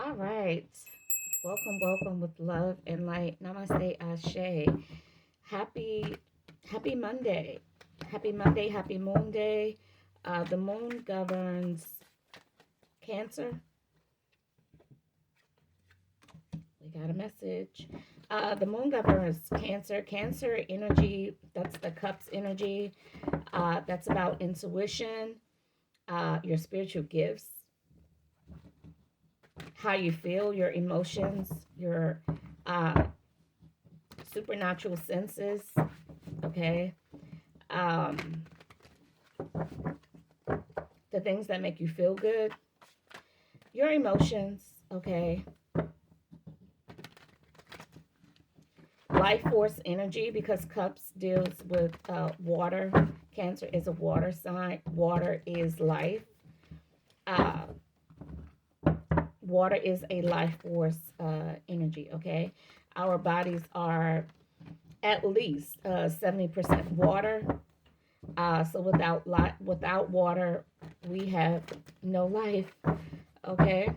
All right. Welcome, welcome with love and light. Namaste, Ashe. Happy, happy Monday. Happy Monday, happy moon day. The moon governs Cancer. We got a message. The moon governs Cancer. Cancer energy, that's the cups energy. That's about intuition, your spiritual gifts, how you feel, your emotions, your uh, supernatural senses, okay? Um, the things that make you feel good, your emotions, okay? Life force energy, because cups deals with water. Cancer is a water sign. Water is life. Uh, Water is a life force energy, okay? Our bodies are at least 70% water. So without water, we have no life. Okay.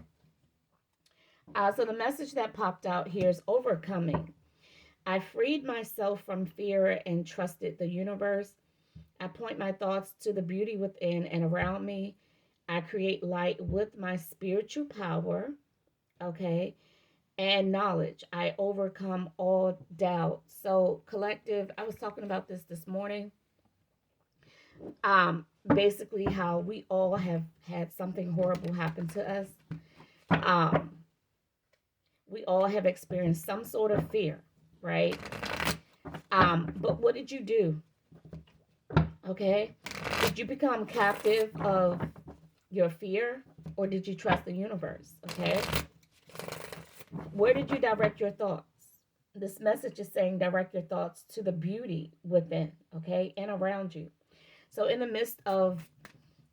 So the message that popped out here is overcoming. I freed myself from fear and trusted the universe. I point my thoughts to the beauty within and around me. I create light with my spiritual power. Okay. And knowledge. I overcome all doubt. So, collective, I was talking about this morning. Basically, how we all have had something horrible happen to us. Um, we all have experienced some sort of fear, right? But what did you do? Okay. Did you become captive of your fear, or did you trust the universe? Okay. Where did you direct your thoughts? This message is saying direct your thoughts to the beauty within, okay, and around you. So, in the midst of,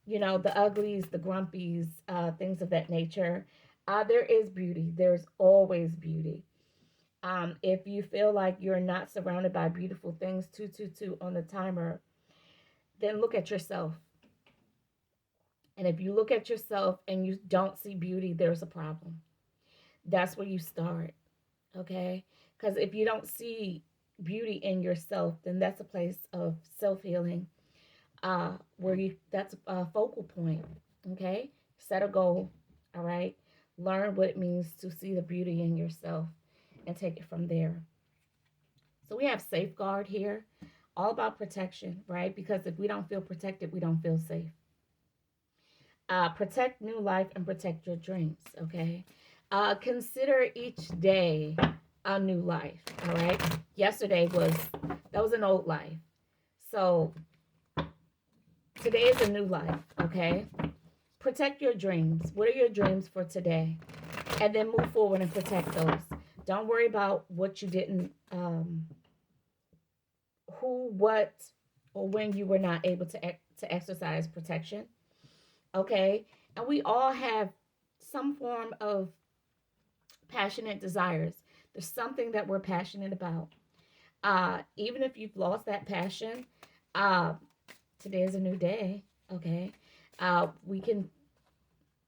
the uglies, the grumpies, things of that nature, there is beauty. There's always beauty. If you feel like you're not surrounded by beautiful things, 222 on the timer, then look at yourself. And if you look at yourself and you don't see beauty, there's a problem. That's where you start, okay? Because if you don't see beauty in yourself, then that's a place of self healing, where you that's a focal point, okay? Set a goal, all right? Learn what it means to see the beauty in yourself and take it from there. So we have safeguard here, all about protection, right? Because if we don't feel protected, we don't feel safe. Protect new life and protect your dreams, okay? Consider each day a new life, all right? Yesterday that was an old life. So today is a new life, okay? Protect your dreams. What are your dreams for today? And then move forward and protect those. Don't worry about what you didn't, who, what, or when you were not able to exercise protection, okay? And we all have some form of passionate desires. There's something that we're passionate about. Even if you've lost that passion, uh, today is a new day, okay? We can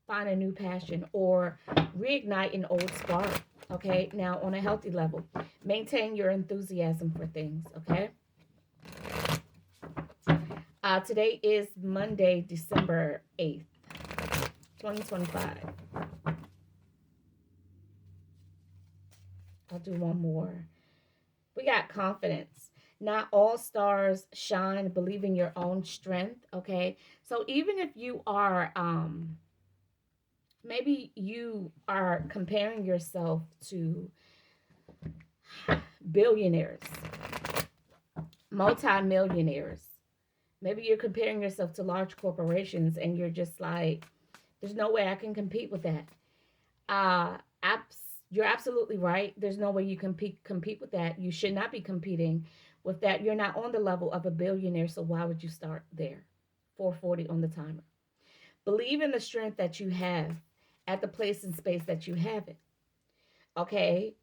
find a new passion or reignite an old spark, okay? Now, on a healthy level, maintain your enthusiasm for things, okay? Today is Monday, December 8th, 2025. I'll do one more. We got confidence. Not all stars shine. Believe in your own strength, okay? So even if you are, maybe you are comparing yourself to billionaires, multimillionaires. Maybe you're comparing yourself to large corporations and you're just like, there's no way I can compete with that. Uh, you're absolutely right. There's no way you can compete with that. You should not be competing with that. You're not on the level of a billionaire, so why would you start there? 440 on the timer. Believe in the strength that you have at the place and space that you have it. Okay?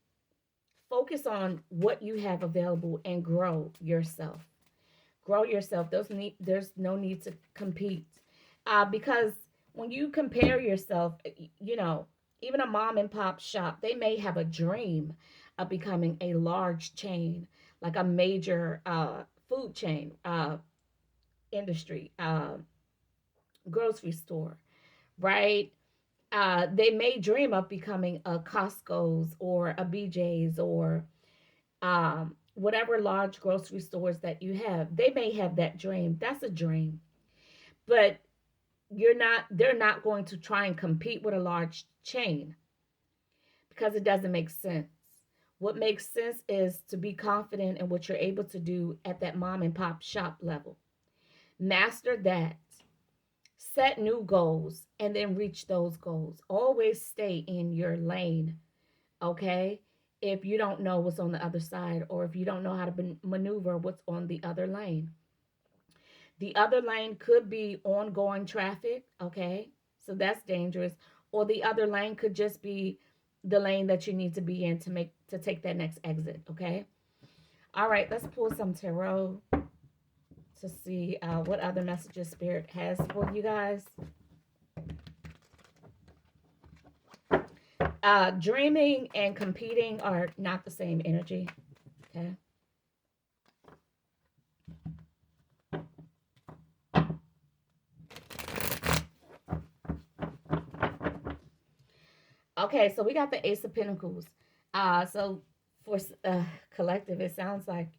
Focus on what you have available and grow yourself. Grow yourself. There's no need to compete. Because when you compare yourself, you know, even a mom and pop shop, they may have a dream of becoming a large chain, like a major food chain, industry, grocery store, right? They may dream of becoming a Costco's or a BJ's or whatever large grocery stores that you have. They may have that dream. That's a dream. But they're not going to try and compete with a large chain because it doesn't make sense. What makes sense is to be confident in what you're able to do at that mom and pop shop level. Master that. Set new goals and then reach those goals. Always stay in your lane, okay? If you don't know what's on the other side or if you don't know how to maneuver what's on the other lane. The other lane could be ongoing traffic, okay? So that's dangerous. Or the other lane could just be the lane that you need to be in to take that next exit, okay? All right, let's pull some tarot to see what other messages Spirit has for you guys. Dreaming and competing are not the same energy, okay? Okay, so we got the Ace of Pentacles. So for collective, it sounds like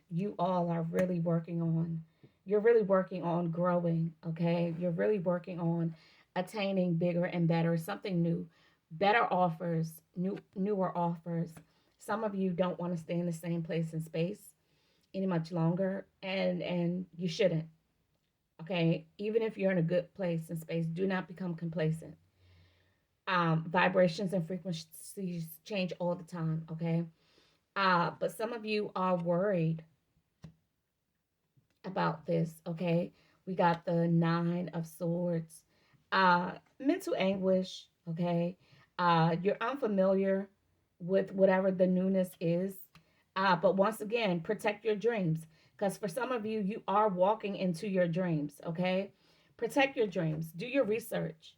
you all are really working on, you're really working on growing, okay? You're really working on attaining bigger and better, something new, better offers, newer offers. Some of you don't want to stay in the same place and space any much longer, and you shouldn't, okay? Even if you're in a good place and space, do not become complacent. Vibrations and frequencies change all the time, okay? But some of you are worried about this, okay? We got the Nine of Swords. Mental anguish, okay? You're unfamiliar with whatever the newness is. But once again, protect your dreams. Because for some of you, you are walking into your dreams, okay? Protect your dreams. Do your research.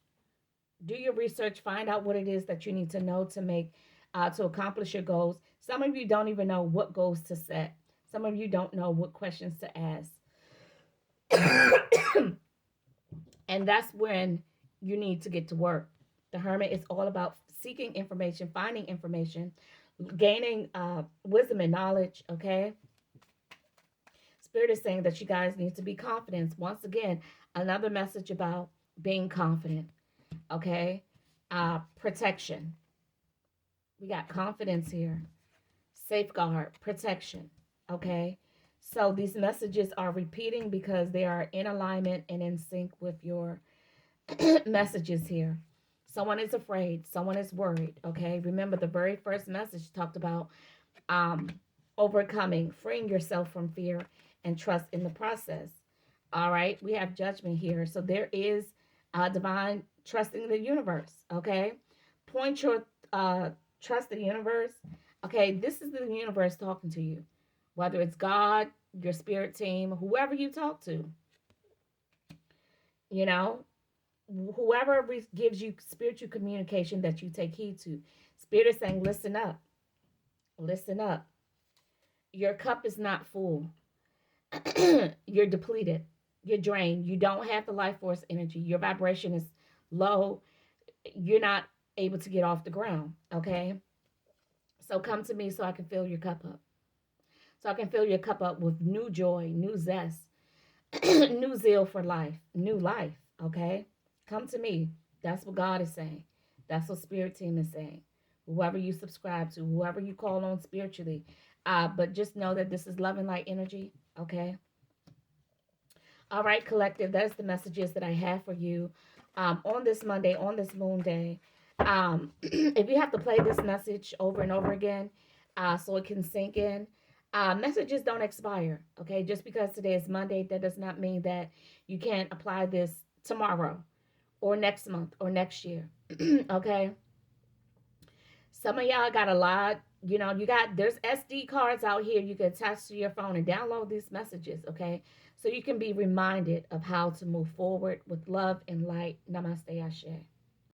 Do your research. Find out what it is that you need to know to make, to accomplish your goals. Some of you don't even know what goals to set. Some of you don't know what questions to ask. And that's when you need to get to work. The Hermit is all about seeking information, finding information, gaining wisdom and knowledge, okay? Spirit is saying that you guys need to be confident. Once again, another message about being confident, okay? Protection. We got confidence here. Safeguard, protection, okay? So these messages are repeating because they are in alignment and in sync with your messages here. Someone is afraid. Someone is worried, okay? Remember the very first message talked about overcoming, freeing yourself from fear and trust in the process. All right, we have judgment here. So there is divine trusting the universe, okay? Point your trust the universe. Okay, this is the universe talking to you. Whether it's God, your spirit team, whoever you talk to. You know, whoever gives you spiritual communication that you take heed to. Spirit is saying, listen up. Listen up. Your cup is not full. You're depleted. You're drained. You don't have the life force energy. Your vibration is low. You're not able to get off the ground. Okay. So come to me so I can fill your cup up. So I can fill your cup up with new joy, new zest, new zeal for life, new life. Okay. Come to me. That's what God is saying. That's what Spirit Team is saying. Whoever you subscribe to, whoever you call on spiritually. But just know that this is love and light energy. Okay. All right, collective. That's the messages that I have for you on this Monday, on this moon day. If you have to play this message over and over again so it can sink in, messages don't expire. Okay. Just because today is Monday, that does not mean that you can't apply this tomorrow or next month or next year. Okay. Some of y'all got a lot, there's SD cards out here you can attach to your phone and download these messages, okay? So you can be reminded of how to move forward with love and light. Namaste, Ashe.